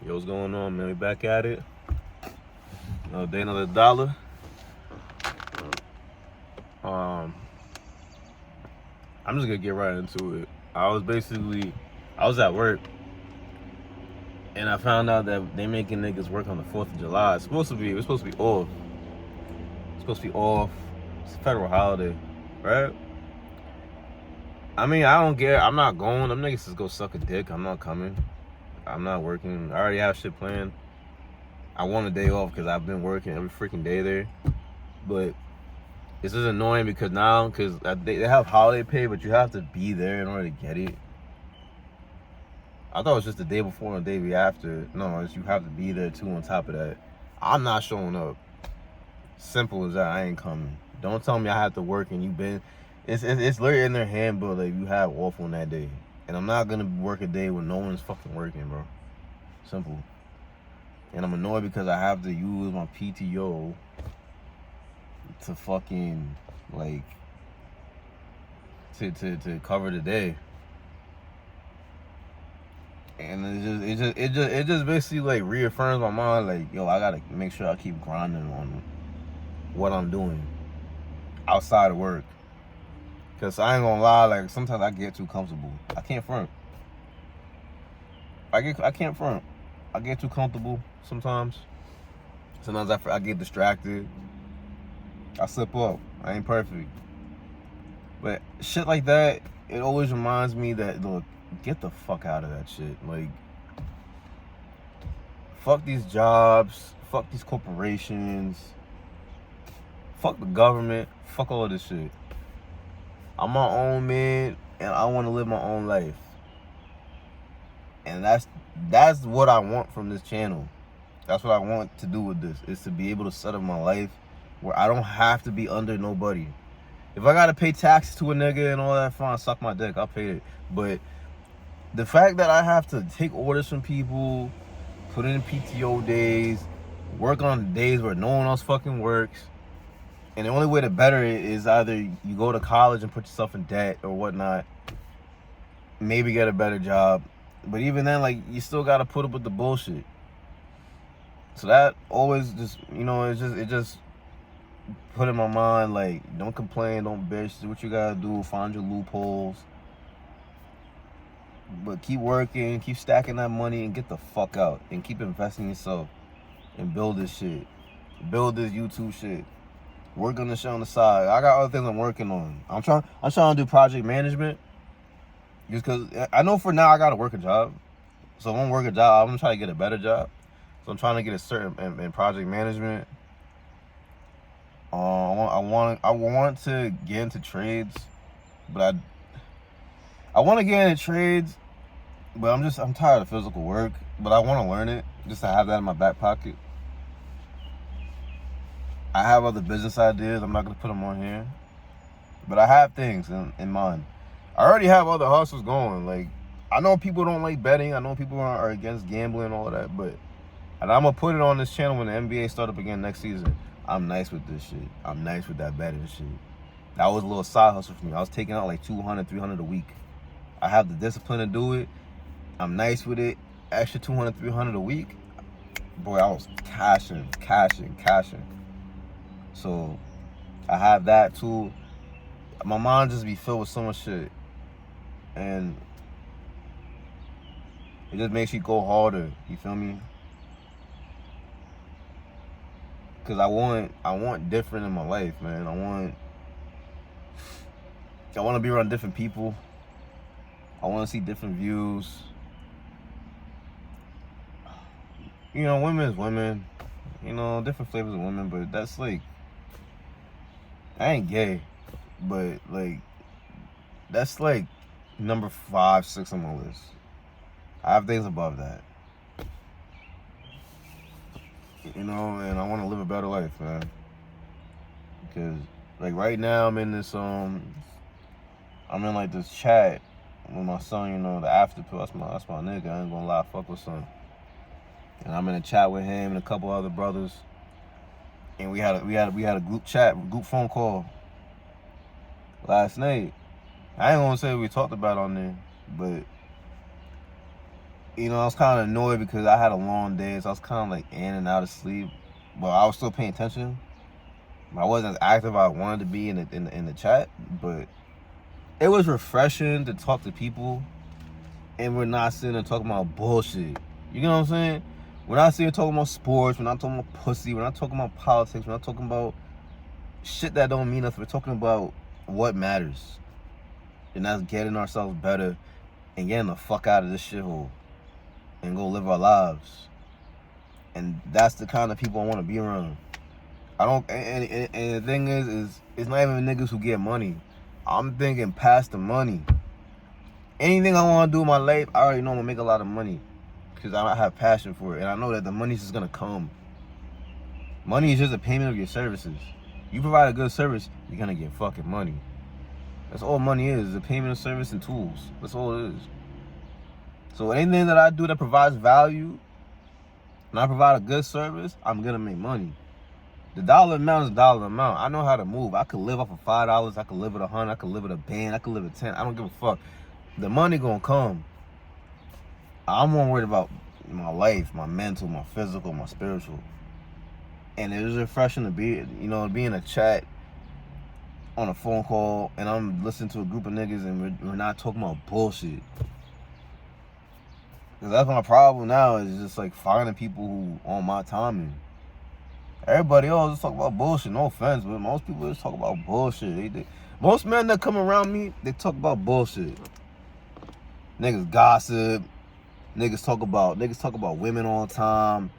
Yo, what's going on, man? We back at it. Another day, another dollar. Um, I'm just gonna get right into it. I was at work, and I found out that they making niggas work on the 4th of July. We're supposed to be off. It's supposed to be off. It's a federal holiday, right? I mean, I don't care. I'm not going. Them niggas just go suck a dick. I'm not coming. I'm not working. I already have shit planned. I want a day off because I've been working every freaking day there. But this is annoying because they have holiday pay, but you have to be there in order to get it. I thought it was just the day before and the day after. No, you have to be there too on top of that. I'm not showing up. Simple as that. I ain't coming. Don't tell me I have to work and it's literally in their handbook that you have off on that day. And I'm not gonna work a day when no one's fucking working, bro. Simple. And I'm annoyed because I have to use my PTO to fucking to cover the day. And it just basically reaffirms my mind yo, I gotta make sure I keep grinding on what I'm doing outside of work. Cause I ain't gonna lie, sometimes I get too comfortable. I can't front. I can't front. I get too comfortable sometimes. Sometimes I get distracted. I slip up. I ain't perfect. But shit like that, it always reminds me that, look, get the fuck out of that shit. Fuck these jobs. Fuck these corporations. Fuck the government. Fuck all of this shit. I'm my own man, and I want to live my own life. And that's what I want from this channel. That's what I want to do with this, is to be able to set up my life where I don't have to be under nobody. If I gotta pay taxes to a nigga and all that, fine, suck my dick, I'll pay it. But the fact that I have to take orders from people, put in PTO days, work on days where no one else fucking works, and the only way to better it is either you go to college and put yourself in debt or whatnot, maybe get a better job. But even then, you still gotta put up with the bullshit. So that always just, it just put in my mind, don't complain, don't bitch, do what you gotta do, find your loopholes. But keep working, keep stacking that money, and get the fuck out. And keep investing in yourself. And build this shit. Build this YouTube shit. Work on the shit on the side. I got other things I'm working on. I'm trying to do project management. Just because I know for now I gotta work a job. So if I'm gonna work a job, I'm gonna try to get a better job. So I'm trying to get a certain in project management. I want to get into trades, but I want to get into trades, but I'm tired of physical work. But I want to learn it just to have that in my back pocket. I have other business ideas. I'm not gonna put them on here, but I have things in mind. I already have other hustles going. I know people don't like betting. I know people are against gambling and all of that, and I'm gonna put it on this channel when the NBA start up again next season. I'm nice with this shit. I'm nice with that betting shit. That was a little side hustle for me. I was taking out $200, $300 a week. I have the discipline to do it. I'm nice with it. Extra $200, $300 a week. Boy, I was cashing. So I have that too. My mind just be filled with so much shit, and it just makes you go harder. You feel me? Cause I want different in my life, man. I want to be around different people. I want to see different views. Women is women. Different flavors of women, but that's I ain't gay, but that's number 5, 6 on my list. I have things above that. And I want to live a better life, man. Because right now I'm in this this chat with my son, the after pill. That's my nigga. I ain't gonna lie, fuck with son. And I'm in a chat with him and a couple other brothers. And we had a group chat, group phone call last night. I ain't gonna say what we talked about on there, but you know, I was kind of annoyed because I had a long day, so I was kind of like in and out of sleep. But I was still paying attention. I wasn't as active as I wanted to be in the chat, but it was refreshing to talk to people, and we're not sitting there talking about bullshit. You know what I'm saying? We're not sitting here talking about sports. We're not talking about pussy. We're not talking about politics. We're not talking about shit that don't mean nothing. We're talking about what matters, and that's getting ourselves better and getting the fuck out of this shithole and go live our lives. And that's the kind of people I want to be around. I don't, and the thing is it's not even niggas who get money. I'm thinking past the money. Anything I want to do in my life, I already know I'm gonna make a lot of money because I have passion for it, and I know that the money's just gonna come. Money is just a payment of your services. You provide a good service, you're gonna get fucking money. That's all money is a payment of service and tools. That's all it is. So anything that I do that provides value, and I provide a good service, I'm gonna make money. The dollar amount is a dollar amount. I know how to move. I could live off of $5. I could live at 100. I could live at a band. I could live at 10. I don't give a fuck. The money gonna come. I'm more worried about my life, my mental, my physical, my spiritual. And it was refreshing to be, to be in a chat on a phone call, and I'm listening to a group of niggas, and we're not talking about bullshit. Because that's my problem now, is just like finding people who on my timing. Everybody else just talk about bullshit. No offense, but most people just talk about bullshit. Most men that come around me, they talk about bullshit. Niggas gossip. Niggas talk about women all the time.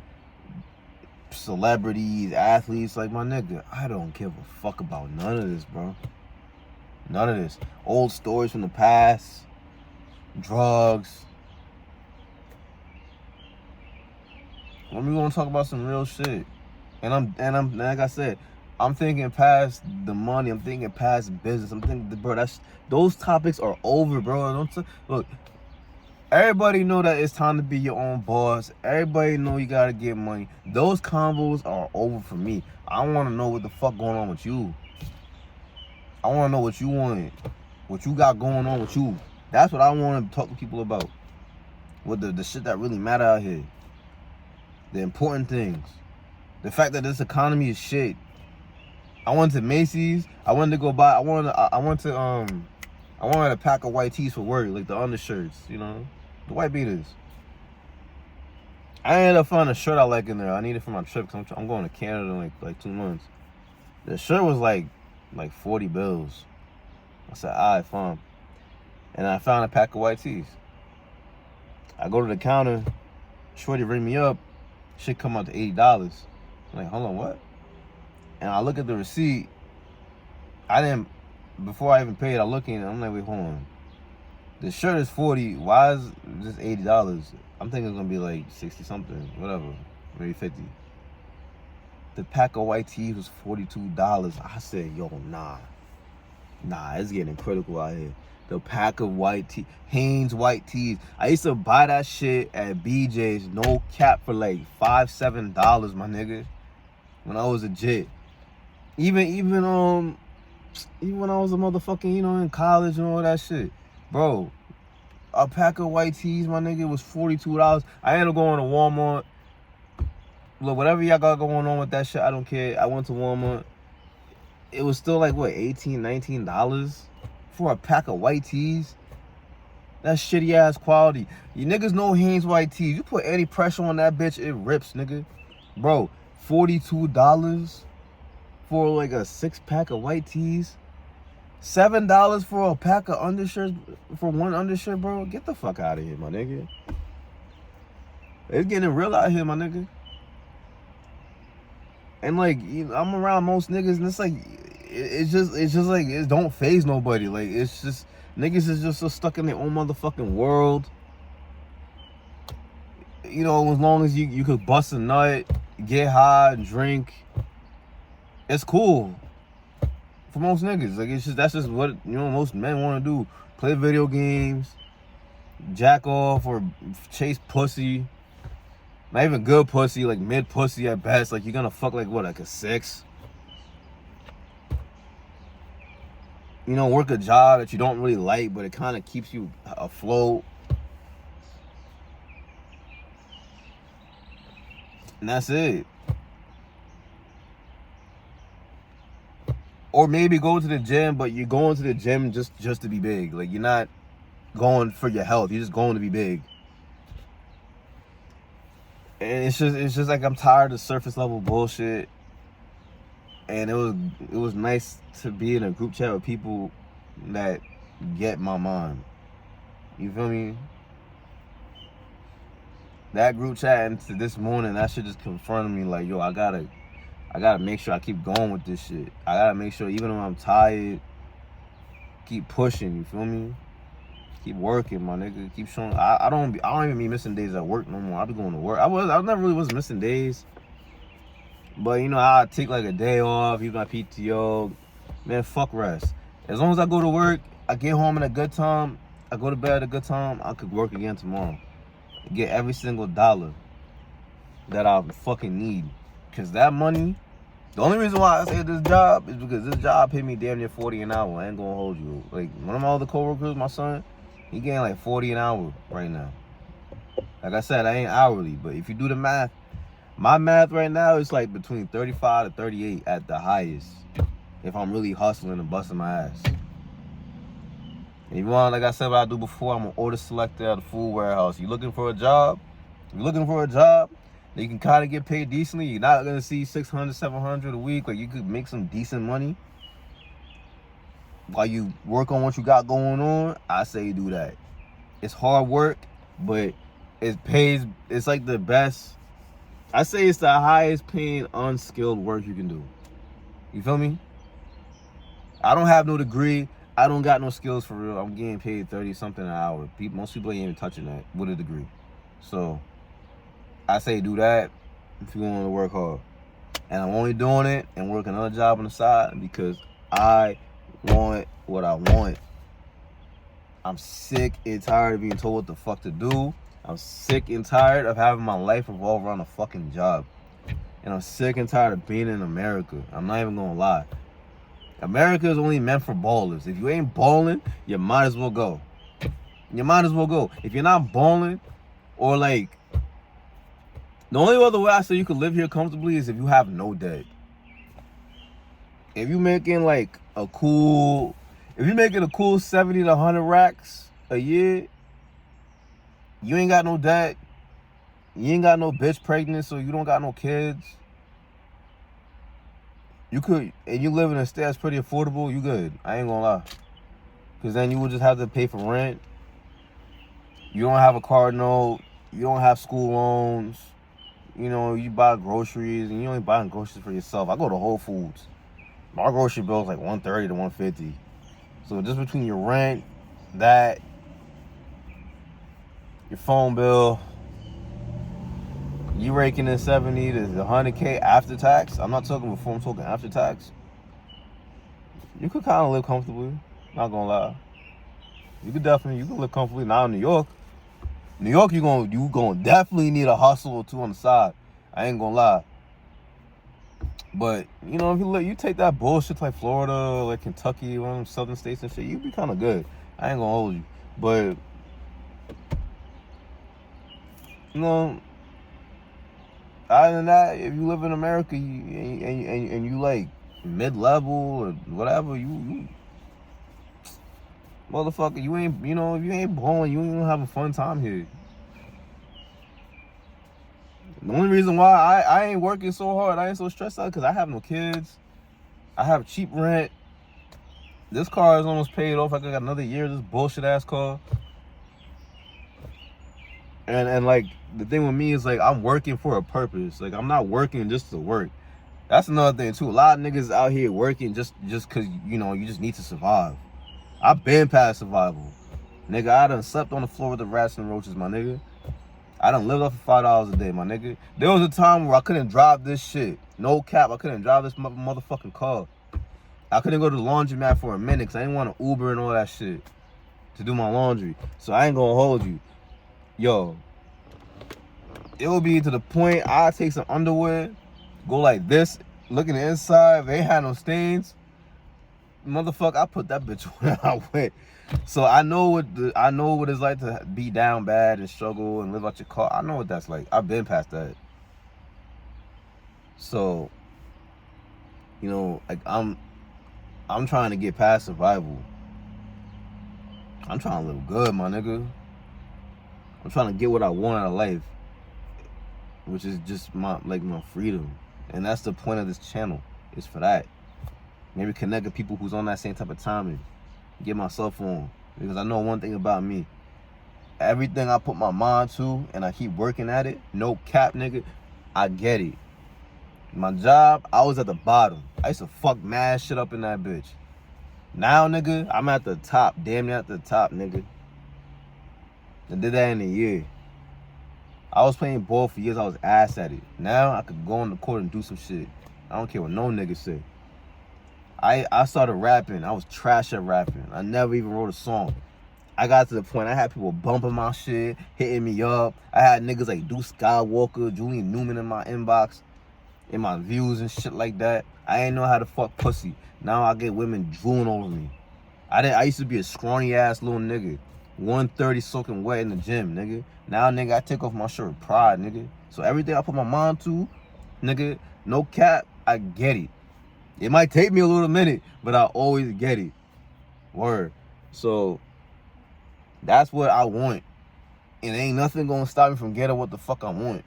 Celebrities, athletes. Like, my nigga, I don't give a fuck about none of this, bro. None of this. Old stories from the past. Drugs. When we gonna talk about some real shit? And I'm like I said, I'm thinking past the money. I'm thinking past business. I'm thinking, bro, those topics are over, bro. Look, everybody know that it's time to be your own boss. Everybody know you gotta get money. Those convos are over for me. I want to know what the fuck going on with you. I want to know what you want, what you got going on with you. That's what I want to talk to people about. What the shit that really matter out here. The important things. The fact that this economy is shit. I went to Macy's. I wanted to go buy. I wanted a pack of white tees for work, like the undershirts, the white beaters. I ended up finding a shirt I like in there. I need it for my trip because I'm going to Canada in like 2 months. The shirt was like 40 bills. I said, alright, fine. And I found a pack of white tees. I go to the counter. Shorty ring me up. Shit come out to $80. I'm like, hold on, what? And I look at the receipt. Before I even paid, I look in it. I'm like, wait, hold on. The shirt is 40. Why is this $80? I'm thinking it's gonna be like 60 something, whatever, maybe 50. The pack of white tees was $42. I said, yo, nah, it's getting critical out here. The pack of white tees, Hanes white tees. I used to buy that shit at BJ's, no cap, for like $5, $7, my nigga. When I was a jit. Even when I was a motherfucking, in college and all that shit. Bro, a pack of white tees, my nigga, was $42. I ended up going to Walmart. Look, whatever y'all got going on with that shit, I don't care. I went to Walmart. It was still like, what, $18, $19 for a pack of white tees? That shitty ass quality. You niggas know Hanes white tees. You put any pressure on that bitch, it rips, nigga. Bro, $42 for like a 6-pack of white tees. $7 for a pack of undershirts, for one undershirt, bro. Get the fuck out of here, my nigga. It's getting real out here, my nigga. And like, I'm around most niggas, and it's like, it's just like, it don't faze nobody. Like, it's just, niggas is just so stuck in their own motherfucking world. As long as you could bust a nut, get high, and drink, it's cool. For most niggas, like, that's just what most men want to do. Play video games, jack off, or chase pussy. Not even good pussy, like mid pussy at best. Like, you're gonna fuck like what, like a 6? Work a job that you don't really like, but it kind of keeps you afloat. And that's it. Or maybe go to the gym, but you're going to the gym just to be big. Like, you're not going for your health. You're just going to be big. And it's just like I'm tired of surface level bullshit. And it was nice to be in a group chat with people that get my mind. You feel me? That group chat into this morning, that shit just confronted me like, yo, I gotta make sure I keep going with this shit. I gotta make sure, even though I'm tired, keep pushing. You feel me? Keep working, my nigga. Keep showing. I don't even be missing days at work no more. I be going to work. I never really was missing days, but you know, I take like a day off, use my PTO. Man, fuck rest. As long as I go to work, I get home at a good time, I go to bed at a good time, I could work again tomorrow. Get every single dollar that I fucking need. Cause that money, the only reason why I say this job is because this job paid me damn near 40 an hour. I ain't gonna hold you. Like, one of my other coworkers, my son, he getting like 40 an hour right now. Like I said, I ain't hourly, but if you do the math, my math right now is like between 35 to 38 at the highest. If I'm really hustling and busting my ass. If you want, like I said, what I do before, I'm an order selector at the food warehouse. You looking for a job? You're looking for a job that you can kind of get paid decently. You're not gonna see 600, 700 a week. Like, you could make some decent money while you work on what you got going on. I say do that. It's hard work, but it pays. It's like the best. I say it's the highest paying unskilled work you can do. You feel me? I don't have no degree. I don't got no skills for real. I'm getting paid 30 something an hour. Most people ain't even touching that with a degree. So I say do that if you want to work hard. And I'm only doing it and working another job on the side because I want what I want. I'm sick and tired of being told what the fuck to do. I'm sick and tired of having my life revolve around a fucking job. And I'm sick and tired of being in America. I'm not even gonna lie. America is only meant for ballers. If you ain't balling, you might as well go. You might as well go. If you're not balling, or like, the only other way I say you could live here comfortably is if you have no debt. If you making like a cool 70 to 100 racks a year, you ain't got no debt, you ain't got no bitch pregnant, so you don't got no kids. You could, and you live in a state that's pretty affordable, you good. I ain't gonna lie. Because then you would just have to pay for rent. You don't have a car note. You don't have school loans. You know, you buy groceries, and you ain't buying groceries for yourself. I go to Whole Foods. My grocery bill is like $130 to $150. So just between your rent, that, your phone bill, you raking in 70 to 100K after tax. I'm not talking before, I'm talking after tax. You could kind of live comfortably, not gonna lie. You can live comfortably. Now in New York, you gonna definitely need a hustle or two on the side. I ain't gonna lie. But you know, if you take that bullshit like Florida, like Kentucky, one of them southern states and shit, you be kind of good. I ain't gonna hold you. But you know, other than that, if you live in America and you like mid-level or whatever, you motherfucker, you ain't, you know, if you ain't balling, you ain't gonna have a fun time here. The only reason why I ain't working so hard, I ain't so stressed out, because I have no kids. I have cheap rent. This car is almost paid off. I got another year of this bullshit ass car. And like, the thing with me is like, I'm working for a purpose. Like, I'm not working just to work. That's another thing too. A lot of niggas out here working just cause, you know, you just need to survive. I've been past survival. Nigga, I done slept on the floor with the rats and roaches, my nigga. I done lived off of $5 a day, my nigga. There was a time where I couldn't drive this shit. No cap, I couldn't drive this motherfucking car. I couldn't go to the laundromat for a minute because I didn't want to Uber and all that shit to do my laundry. So I ain't gonna hold you. Yo, it will be to the point I take some underwear, go like this, look in the inside, if they ain't had no stains, motherfucker, I put that bitch where I went. So I know what it's like to be down bad and struggle and live out your car. I know what that's like. I've been past that. So, you know, like I'm trying to get past survival. I'm trying to live good, my nigga. I'm trying to get what I want out of life, which is just my freedom. And that's the point of this channel, is for that. Maybe connect with people who's on that same type of timing. Get myself on. Because I know one thing about me. Everything I put my mind to and I keep working at it, no cap, nigga, I get it. My job, I was at the bottom. I used to fuck mad shit up in that bitch. Now, nigga, I'm at the top. Damn near at the top, nigga. I did that in a year. I was playing ball for years. I was ass at it. Now, I could go on the court and do some shit. I don't care what no nigga say. I started rapping. I was trash at rapping. I never even wrote a song. I got to the point I had people bumping my shit, hitting me up. I had niggas like Deuce Skywalker, Julian Newman in my inbox, in my views and shit like that. I ain't know how to fuck pussy. Now I get women drooling over me. I used to be a scrawny ass little nigga. 130 soaking wet in the gym, nigga. Now, nigga, I take off my shirt with pride, nigga. So everything I put my mind to, nigga, no cap, I get it. It might take me a little minute, but I always get it. Word. So that's what I want. And ain't nothing gonna stop me from getting what the fuck I want.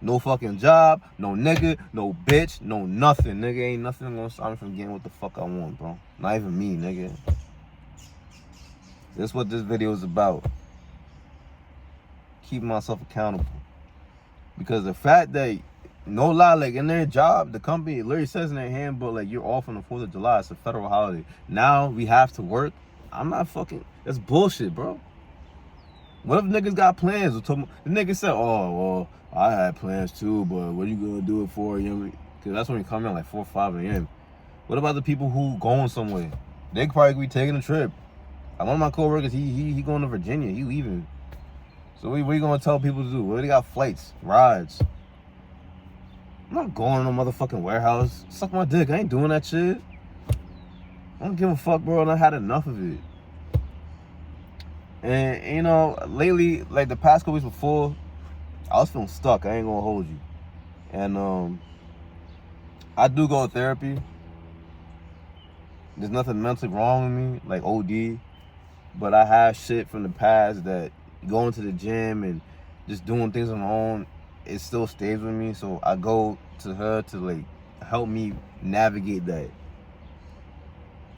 No fucking job, no nigga, no bitch, no nothing, nigga. Ain't nothing gonna stop me from getting what the fuck I want, bro. Not even me, nigga. That's what this video is about. Keeping myself accountable. Because the fact that, no lie, like in their job, the company literally says in their handbook, like, you're off on the 4th of July. It's a federal holiday. Now we have to work. I'm not fucking, that's bullshit, bro. What if niggas got plans? The nigga said, oh, well, I had plans too, but what are you gonna do it for? You know, because that's when you come in like 4 or 5 a.m. What about the people who going somewhere? They could probably be taking a trip. Like one of my coworkers, he going to Virginia. He leaving. So what are you gonna tell people to do? Well, they got flights, rides. I'm not going to no motherfucking warehouse. Suck my dick. I ain't doing that shit. I don't give a fuck, bro. And I had enough of it. And, you know, lately, like the past couple weeks before, I was feeling stuck. I ain't gonna hold you. And I do go to therapy. There's nothing mentally wrong with me, like OD. But I have shit from the past that going to the gym and just doing things on my own, it still stays with me. So I go to her to like help me navigate that.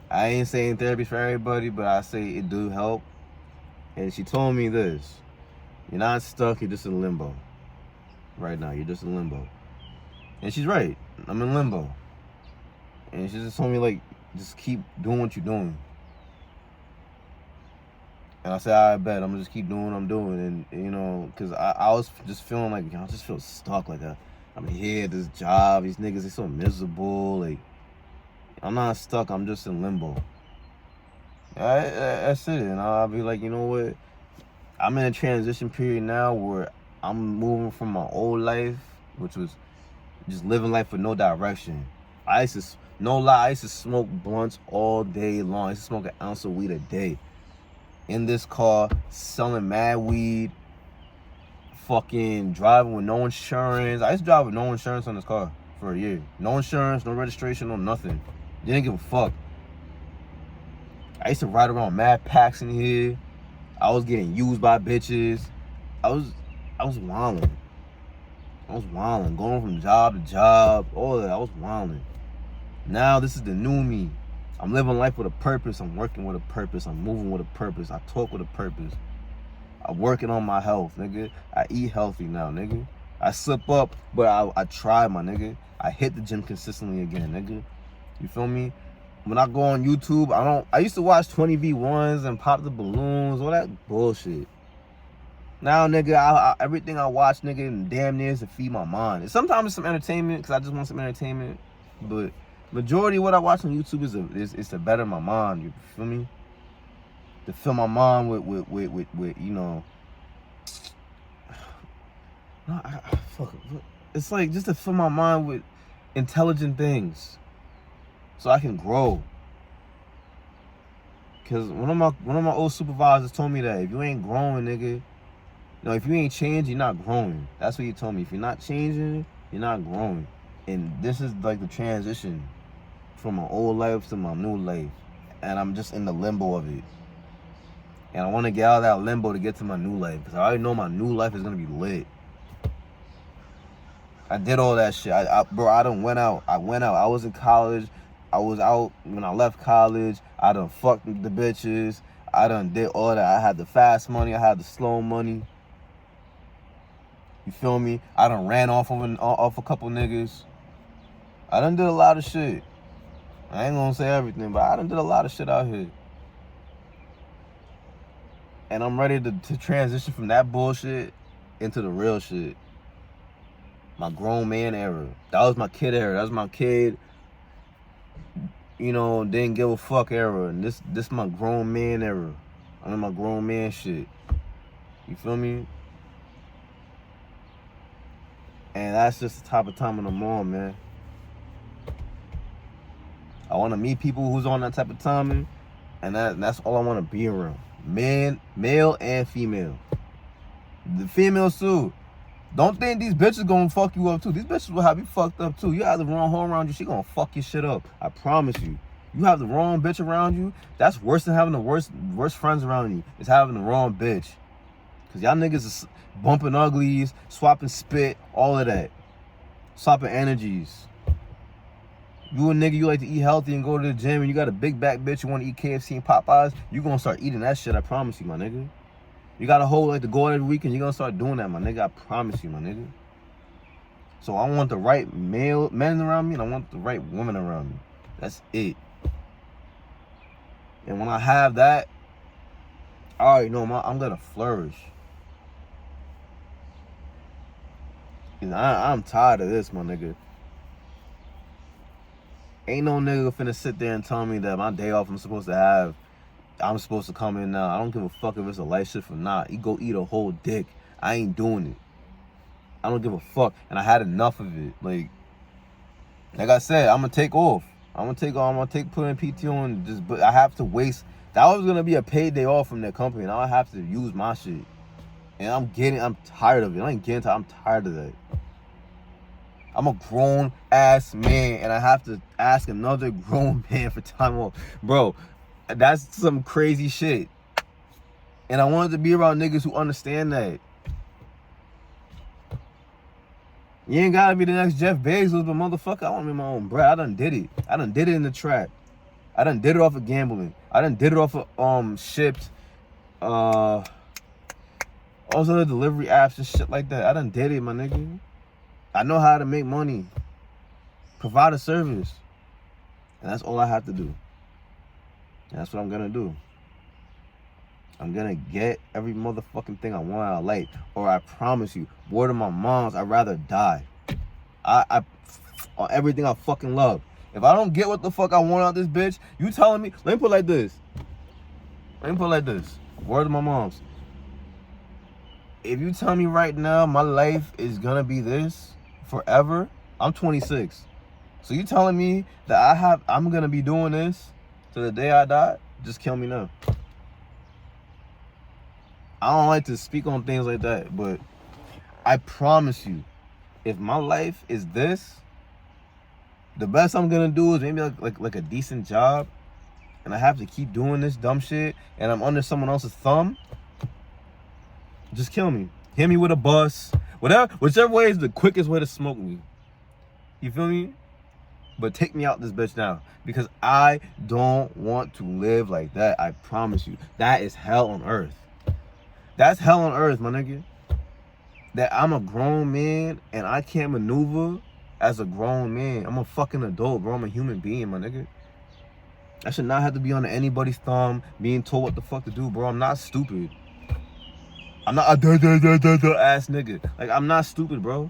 I ain't saying therapy for everybody, but I say it do help. And she told me this: you're not stuck, you're just in limbo. Right now, you're just in limbo. And she's right. I'm in limbo. And she just told me, like, just keep doing what you're doing. And I said, I bet I'm gonna just keep doing what I'm doing. And you know, cause I was just feeling like, I just feel stuck. Like I'm here at this job. These niggas, they so miserable. Like, I'm not stuck. I'm just in limbo. That's it. And I'll be like, you know what? I'm in a transition period now where I'm moving from my old life, which was just living life with no direction. I used to, no lie, I used to smoke blunts all day long. I used to smoke an ounce of weed a day. In this car, selling mad weed, fucking driving with no insurance. I used to drive with no insurance on this car for a year. No insurance, no registration, no nothing. Didn't give a fuck. I used to ride around mad packs in here. I was getting used by bitches. I was wilding. Going from job to job, all that. I was wilding. Now this is the new me. I'm living life with a purpose. I'm working with a purpose. I'm moving with a purpose. I talk with a purpose. I'm working on my health, nigga. I eat healthy now, nigga. I slip up, but I try, my nigga. I hit the gym consistently again, nigga. You feel me? When I go on YouTube, I used to watch 20v1s and pop the balloons, all that bullshit. Now, nigga, everything I watch, nigga, damn near is to feed my mind. And sometimes it's some entertainment, because I just want some entertainment. But majority of what I watch on YouTube is to better my mind, you feel me? To fill my mind with you know, fuck it. It's like just to fill my mind with intelligent things, so I can grow. Cause one of my old supervisors told me that if you ain't growing, nigga, no, if you ain't changing, you're not growing. That's what he told me. If you're not changing, You're not growing. And this is like the transition from my old life to my new life. And I'm just in the limbo of it. And I want to get out of that limbo to get to my new life. Because I already know my new life is going to be lit. I did all that shit. Bro, I done went out. I went out. I was in college. I was out when I left college. I done fucked the bitches. I done did all that. I had the fast money. I had the slow money. You feel me? I done ran off a couple niggas. I done did a lot of shit. I ain't gonna say everything, but I done did a lot of shit out here. And I'm ready to transition from that bullshit into the real shit. My grown man era. That was my kid era. That was my kid, didn't give a fuck era. And this my grown man era. I'm in my grown man shit. You feel me? And that's just the type of time I'm on, man. I want to meet people who's on that type of timing, and that's all I want to be around. Male and female. The females too. Don't think these bitches gonna fuck you up too. These bitches will have you fucked up too. You have the wrong hoe around you, she gonna fuck your shit up. I promise you. You have the wrong bitch around you, that's worse than having the worst friends around you. It's having the wrong bitch. Cause y'all niggas is bumping uglies, swapping spit, all of that. Swapping energies. You a nigga, you like to eat healthy and go to the gym, and you got a big back bitch, you want to eat KFC and Popeyes, you gonna start eating that shit, I promise you, my nigga. You got a whole like to go out every weekend, you gonna start doing that, my nigga, I promise you, my nigga. So I want the right men around me, and I want the right woman around me. That's it. And when I have that, I already know I'm gonna flourish. And I'm tired of this, my nigga. Ain't no nigga finna sit there and tell me that my day off I'm supposed to come in now. I don't give a fuck if it's a light shift or not. You go eat a whole dick. I ain't doing it. I don't give a fuck. And I had enough of it. Like I said, I'm gonna take off. I'm gonna put in PTO and but I have to waste. That was gonna be a paid day off from that company. Now I have to use my shit. And I'm tired of it. I ain't getting tired. I'm tired of that. I'm a grown ass man and I have to ask another grown man for time off. Bro, that's some crazy shit. And I wanted to be around niggas who understand that. You ain't gotta be the next Jeff Bezos, but motherfucker, I want to be my own bread. I done did it. I done did it in the trap. I done did it off of gambling. I done did it off of Shipped, all those other delivery apps and shit like that. I done did it, my nigga. I know how to make money, provide a service, and that's all I have to do. And that's what I'm gonna do. I'm gonna get every motherfucking thing I want out of life, or I promise you, word of my mom's, I'd rather die. I on everything I fucking love. If I don't get what the fuck I want out of this bitch, you telling me? Let me put it like this. Word of my mom's. If you tell me right now my life is gonna be this forever, I'm 26. So you telling me that I'm gonna be doing this to the day I die? Just kill me now. I don't like to speak on things like that, but I promise you, if my life is this, the best I'm gonna do is maybe like a decent job, and I have to keep doing this dumb shit, and I'm under someone else's thumb. Just kill me. Hit me with a bus. Whichever way is the quickest way to smoke me. You feel me? But take me out this bitch now. Because I don't want to live like that. I promise you. That is hell on earth. That's hell on earth, my nigga. That I'm a grown man and I can't maneuver as a grown man. I'm a fucking adult, bro. I'm a human being, my nigga. I should not have to be under anybody's thumb being told what the fuck to do, bro. I'm not stupid. I'm not a ass nigga. Like, I'm not stupid, bro.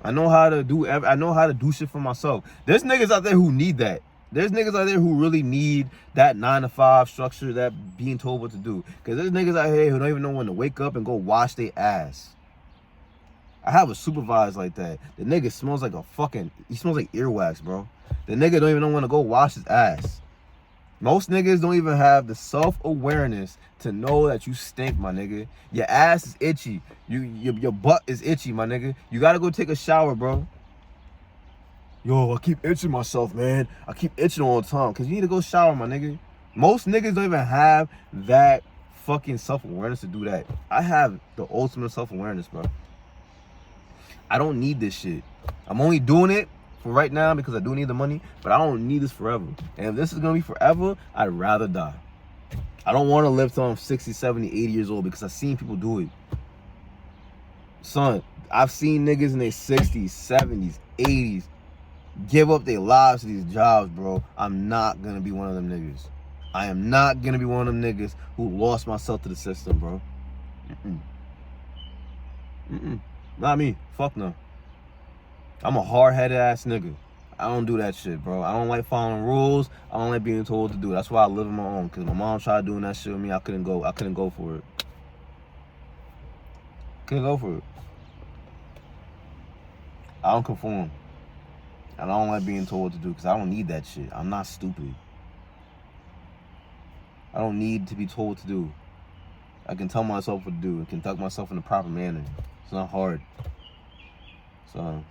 I know how to do shit for myself. There's niggas out there who need that. There's niggas out there who really need that 9-to-5 structure, that being told what to do. Because there's niggas out here who don't even know when to wake up and go wash their ass. I have a supervisor like that. The nigga smells like he smells like earwax, bro. The nigga don't even know when to go wash his ass. Most niggas don't even have the self-awareness to know that you stink, my nigga. Your ass is itchy. Your butt is itchy, my nigga. You gotta go take a shower, bro. Yo, I keep itching myself, man. I keep itching all the time. Cause you need to go shower, my nigga. Most niggas don't even have that fucking self-awareness to do that. I have the ultimate self-awareness, bro. I don't need this shit. I'm only doing it for right now because I do need the money, but I don't need this forever. And if this is gonna be forever, I'd rather die. I don't want to live till I'm 60, 70, 80 years old because I've seen people do it. Son, I've seen niggas in their 60s, 70s, 80s give up their lives to these jobs, bro. I'm not gonna be one of them niggas. I am not gonna be one of them niggas who lost myself to the system, bro. Not me. Fuck no. I'm a hard-headed ass nigga. I don't do that shit, bro. I don't like following rules. I don't like being told to do. That's why I live on my own. Cause my mom tried doing that shit with me. I couldn't go for it. Couldn't go for it. I don't conform. And I don't like being told what to do because I don't need that shit. I'm not stupid. I don't need to be told what to do. I can tell myself what to do and conduct myself in the proper manner. It's not hard. So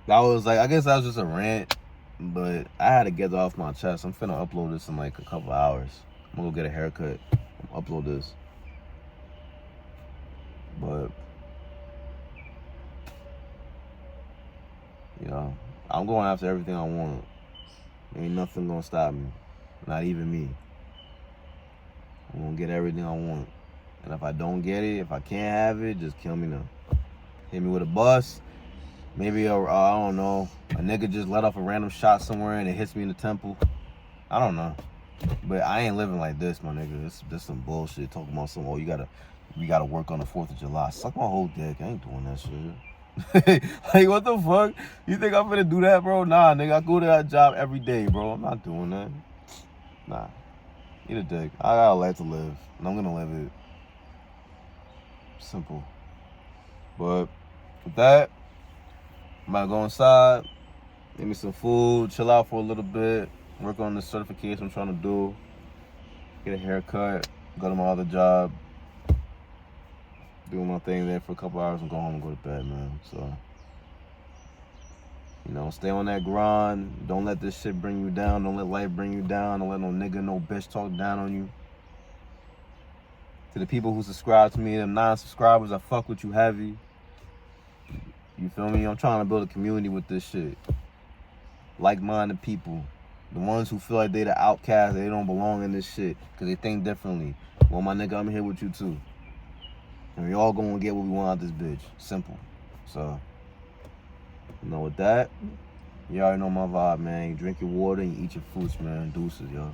that was like, I guess that was just a rant, but I had to get it off my chest. I'm finna upload this in like a couple hours. I'm gonna go get a haircut, upload this. But you know, I'm going after everything I want. Ain't nothing gonna stop me. Not even me. I'm gonna get everything I want. And if I don't get it, if I can't have it, just kill me now. Hit me with a bus. Maybe, I don't know, a nigga just let off a random shot somewhere and it hits me in the temple. I don't know. But I ain't living like this, my nigga. This some bullshit. Talking about some, we gotta work on the 4th of July. Suck my whole dick. I ain't doing that shit. Like, what the fuck? You think I'm finna do that, bro? Nah, nigga, I go to that job every day, bro. I'm not doing that. Nah. Eat a dick. I got a life to live, and I'm gonna live it. Simple. But with that, I'm about to go inside, get me some food, chill out for a little bit, work on this certification I'm trying to do, get a haircut, go to my other job, do my thing there for a couple hours and go home and go to bed, man. So, you know, stay on that grind. Don't let this shit bring you down. Don't let life bring you down. Don't let no nigga, no bitch talk down on you. To the people who subscribe to me, them non-subscribers, I fuck with you heavy. You feel me? I'm trying to build a community with this shit. Like-minded people. The ones who feel like they the outcast, they don't belong in this shit because they think differently. Well, my nigga, I'm here with you too. And we all gonna get what we want out this bitch. Simple. So, you know, with that, you already know my vibe, man. You drink your water and you eat your fruits, man. Deuces, yo.